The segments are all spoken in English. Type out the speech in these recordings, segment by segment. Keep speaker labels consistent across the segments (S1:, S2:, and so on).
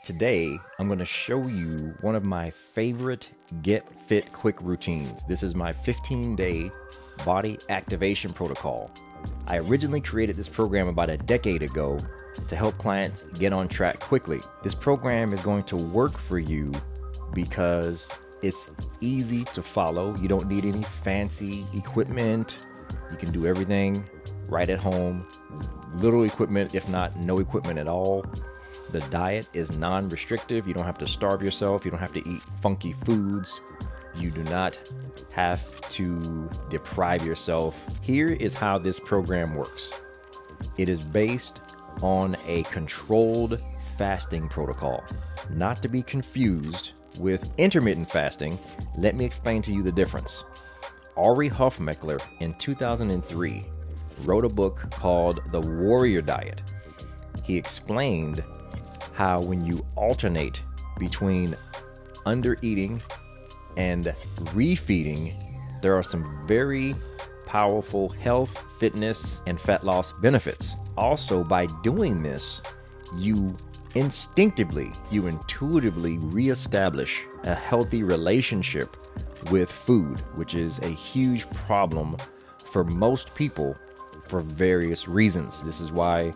S1: Today, I'm going to show you one of my favorite Get Fit Quick routines. This is my 15-day body activation protocol. I originally created this program about a decade ago to help clients get on track quickly. This program is going to work for you because it's easy to follow. You don't need any fancy equipment. You can do everything right at home. Little equipment, if not no equipment at all. The diet is non-restrictive. You don't have to starve yourself. You don't have to eat funky foods. You do not have to deprive yourself. Here is how this program works. It is based on a controlled fasting protocol, not to be confused with intermittent fasting. Let me explain to you the difference. Ori Hoffmekler in 2003 wrote a book called The Warrior Diet. He explained how when you alternate between undereating and refeeding, there are some very powerful health, fitness, and fat loss benefits. Also, by doing this, you intuitively reestablish a healthy relationship with food, which is a huge problem for most people for various reasons. This is why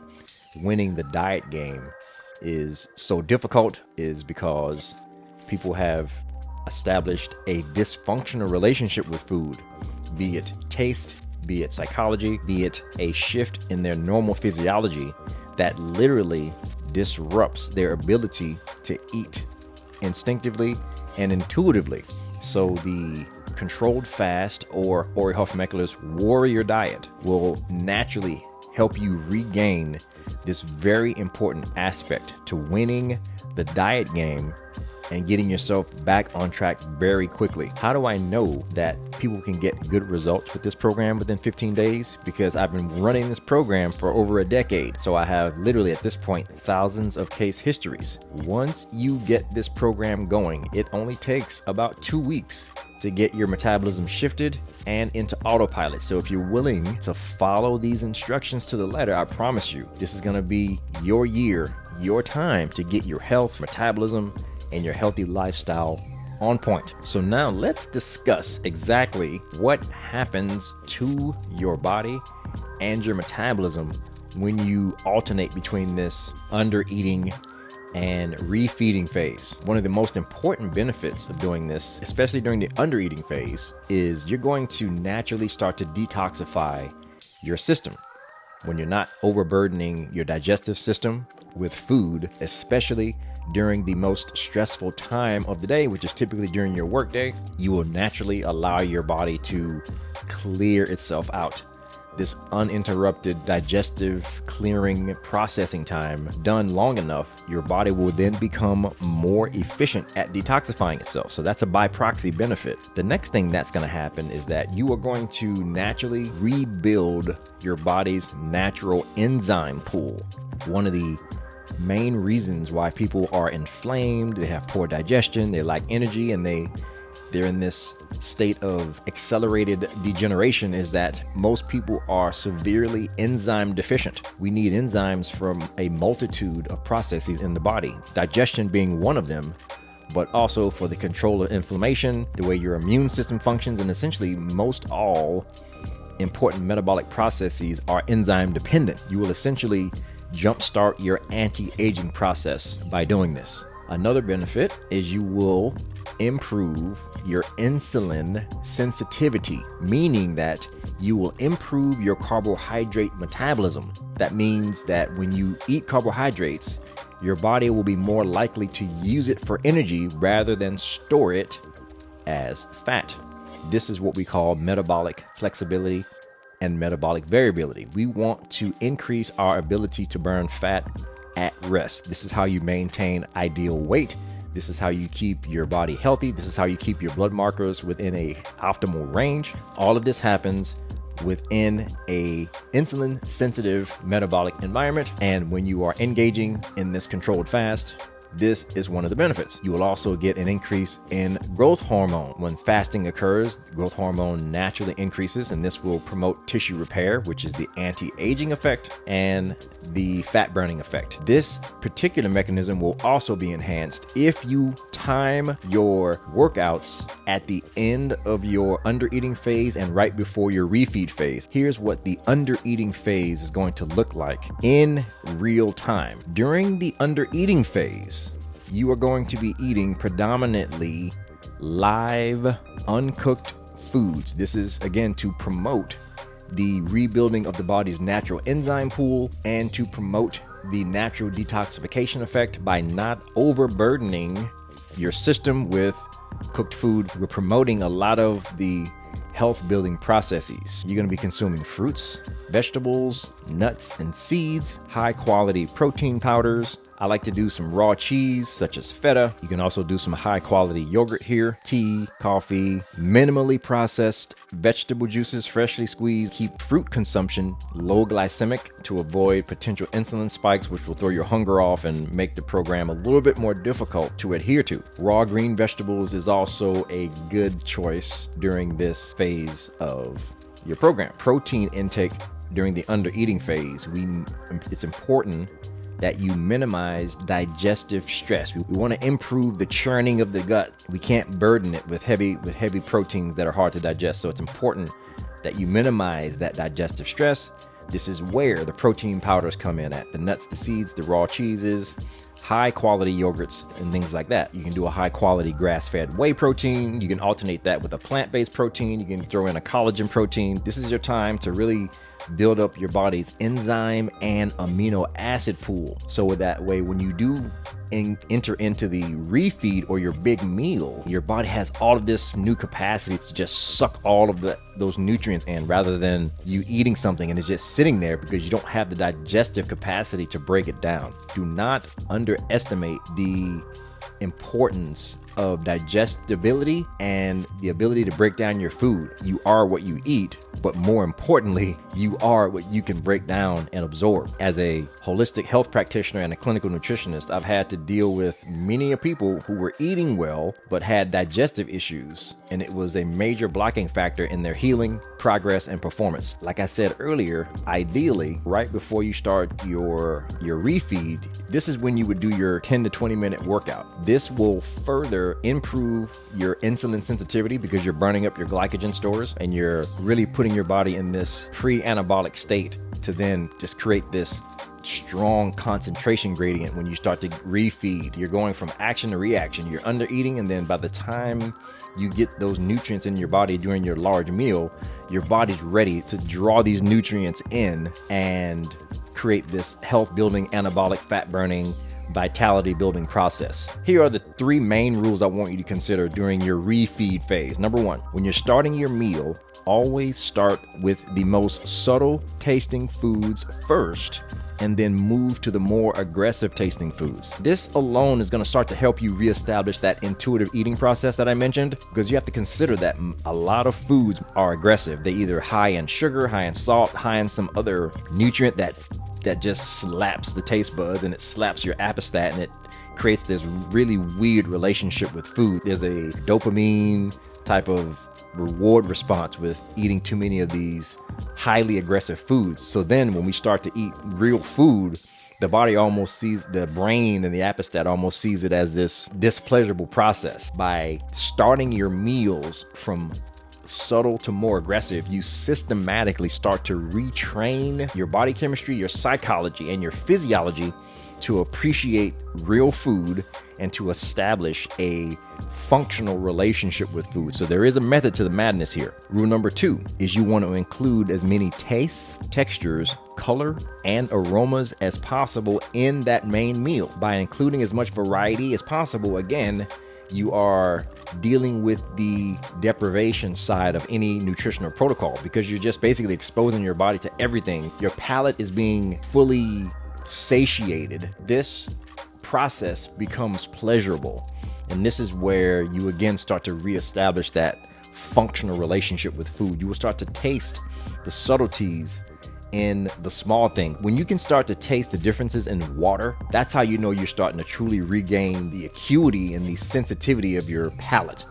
S1: winning the diet game is so difficult, is because people have established a dysfunctional relationship with food, be it taste, be it psychology, be it a shift in their normal physiology that literally disrupts their ability to eat instinctively and intuitively. So the controlled fast, or Ori Hoffmekler's warrior diet, will naturally help you regain this very important aspect to winning the diet game and getting yourself back on track very quickly. How do I know that people can get good results with this program within 15 days? Because I've been running this program for over a decade. So I have literally at this point thousands of case histories. Once you get this program going, it only takes about 2 weeks to get your metabolism shifted and into autopilot. So if you're willing to follow these instructions to the letter, I promise you, this is gonna be your year, your time to get your health, metabolism, and your healthy lifestyle on point. So now let's discuss exactly what happens to your body and your metabolism when you alternate between this undereating and refeeding phase. One of the most important benefits of doing this, especially during the undereating phase, is you're going to naturally start to detoxify your system. When you're not overburdening your digestive system with food, especially during the most stressful time of the day, which is typically during your workday, you will naturally allow your body to clear itself out. This uninterrupted digestive clearing processing time done long enough, your body will then become more efficient at detoxifying itself. So that's a by proxy benefit. The next thing that's going to happen is that you are going to naturally rebuild your body's natural enzyme pool. One of the main reasons why people are inflamed, they have poor digestion, they lack energy, and they're in this state of accelerated degeneration is that most people are severely enzyme deficient. We need enzymes from a multitude of processes in the body, digestion being one of them, but also for the control of inflammation, the way your immune system functions, and essentially most all important metabolic processes are enzyme dependent. You will essentially jumpstart your anti-aging process by doing this. Another benefit is you will improve your insulin sensitivity, meaning that you will improve your carbohydrate metabolism. That means that when you eat carbohydrates, your body will be more likely to use it for energy rather than store it as fat. This is what we call metabolic flexibility and metabolic variability. We want to increase our ability to burn fat at rest. This is how you maintain ideal weight. This is how you keep your body healthy. This is how you keep your blood markers within a optimal range. All of this happens within a insulin sensitive metabolic environment. And when you are engaging in this controlled fast, This is one of the benefits. You will also get an increase in growth hormone. When fasting occurs, growth hormone naturally increases, and this will promote tissue repair, which is the anti-aging effect and the fat burning effect. This particular mechanism will also be enhanced if you time your workouts at the end of your undereating phase and right before your refeed phase. Here's what the undereating phase is going to look like in real time. During the undereating phase, you are going to be eating predominantly live, uncooked foods. This is, again, to promote the rebuilding of the body's natural enzyme pool and to promote the natural detoxification effect by not overburdening your system with cooked food. We're promoting a lot of the health building processes. You're going to be consuming fruits, vegetables, nuts and seeds, high quality protein powders. I like to do some raw cheese such as feta. You can also do some high quality yogurt here, tea, coffee, minimally processed vegetable juices, freshly squeezed. Keep fruit consumption low glycemic to avoid potential insulin spikes, which will throw your hunger off and make the program a little bit more difficult to adhere to. Raw green vegetables is also a good choice during this phase of your program. Protein intake during the undereating phase, it's important that you minimize digestive stress. We want to improve the churning of the gut. We can't burden it with heavy proteins that are hard to digest. So it's important that you minimize that digestive stress. This is where the protein powders come in at. The nuts, the seeds, the raw cheeses, high quality yogurts and things like that. You can do a high quality grass-fed whey protein. You can alternate that with a plant-based protein. You can throw in a collagen protein. This is your time to really build up your body's enzyme and amino acid pool. So with that way, when you do enter into the refeed or your big meal, your body has all of this new capacity to just suck all of those nutrients in, rather than you eating something and it's just sitting there because you don't have the digestive capacity to break it down. Do not underestimate the importance of digestibility and the ability to break down your food. You are what you eat, but more importantly, you are what you can break down and absorb. As a holistic health practitioner and a clinical nutritionist, I've had to deal with many people who were eating well, but had digestive issues, and it was a major blocking factor in their healing, progress, and performance. Like I said earlier, ideally, right before you start your refeed, this is when you would do your 10 to 20 minute workout. This will further improve your insulin sensitivity because you're burning up your glycogen stores and you're really putting your body in this pre-anabolic state to then just create this strong concentration gradient. When you start to refeed, you're going from action to reaction. You're under eating, and then by the time you get those nutrients in your body during your large meal, your body's ready to draw these nutrients in and create this health building, anabolic, fat burning, vitality building process. Here are the 3 main rules I want you to consider during your refeed phase. Number 1, when you're starting your meal, always start with the most subtle tasting foods first, and then move to the more aggressive tasting foods. This alone is going to start to help you reestablish that intuitive eating process that I mentioned, because you have to consider that a lot of foods are aggressive. They're either high in sugar, high in salt, high in some other nutrient that just slaps the taste buds, and it slaps your appetite, and it creates this really weird relationship with food. There's a dopamine type of reward response with eating too many of these highly aggressive foods. So then when we start to eat real food, the body almost sees, the brain and the appetite almost sees it as this displeasurable process. By starting your meals from subtle to more aggressive, you systematically start to retrain your body chemistry, your psychology, and your physiology to appreciate real food and to establish a functional relationship with food. So there is a method to the madness here. Rule number 2 is you want to include as many tastes, textures, color, and aromas as possible in that main meal. By including as much variety as possible, again, you are dealing with the deprivation side of any nutritional protocol, because you're just basically exposing your body to everything. Your palate is being fully satiated. This process becomes pleasurable, and this is where you again start to reestablish that functional relationship with food. You will start to taste the subtleties in the small things. When you can start to taste the differences in water, that's how you know you're starting to truly regain the acuity and the sensitivity of your palate.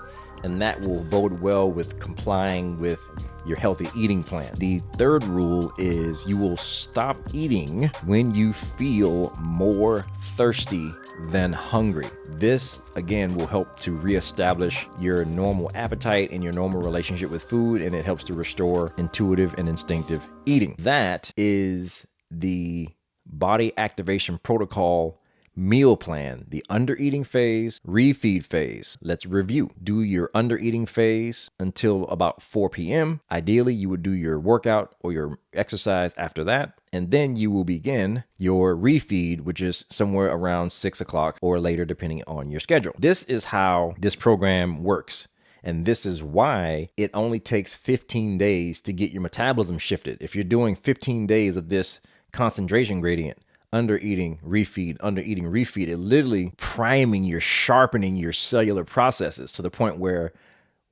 S1: And that will bode well with complying with your healthy eating plan. The third rule is you will stop eating when you feel more thirsty than hungry. This, again, will help to reestablish your normal appetite and your normal relationship with food, and it helps to restore intuitive and instinctive eating. That is the body activation protocol meal plan, the undereating phase, refeed phase. Let's review. Do your undereating phase until about 4 p.m. Ideally, you would do your workout or your exercise after that, and then you will begin your refeed, which is somewhere around 6 o'clock or later, depending on your schedule. This is how this program works. And this is why it only takes 15 days to get your metabolism shifted. If you're doing 15 days of this concentration gradient, undereating, refeed, it literally sharpening your cellular processes to the point where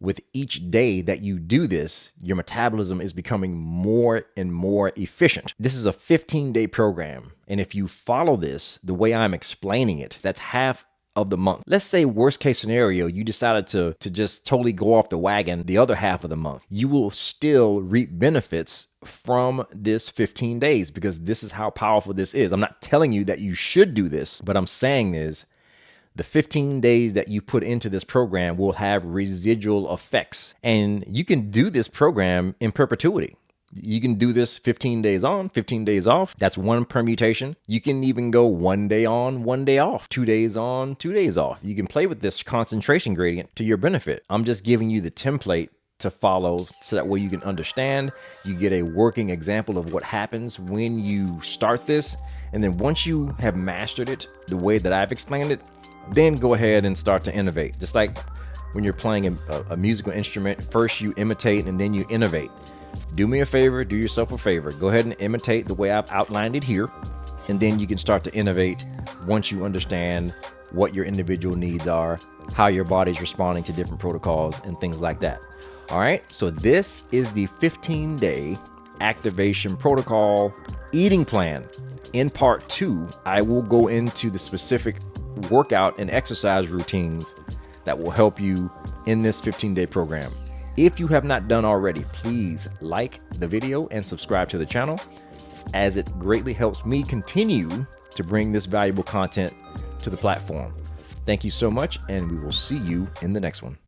S1: with each day that you do this, your metabolism is becoming more and more efficient. This is a 15-day program. And if you follow this the way I'm explaining it, that's half of the month. Let's say worst case scenario, you decided to just totally go off the wagon the other half of the month. You will still reap benefits from this 15 days because this is how powerful this is. I'm not telling you that you should do this, but I'm saying is the 15 days that you put into this program will have residual effects, and you can do this program in perpetuity. You can do this 15 days on, 15 days off. That's one permutation. You can even go 1 day on, 1 day off, 2 days on, 2 days off. You can play with this concentration gradient to your benefit. I'm just giving you the template to follow so that way you can understand. You get a working example of what happens when you start this. And then once you have mastered it the way that I've explained it, then go ahead and start to innovate. Just like when you're playing a musical instrument, first you imitate and then you innovate. Do me a favor, do yourself a favor. Go ahead and imitate the way I've outlined it here, and then you can start to innovate once you understand what your individual needs are, how your body's responding to different protocols, and things like that. All right, so this is the 15-day activation protocol eating plan. In part 2, I will go into the specific workout and exercise routines that will help you in this 15-day program. If you have not done already, please like the video and subscribe to the channel, as it greatly helps me continue to bring this valuable content to the platform. Thank you so much, and we will see you in the next one.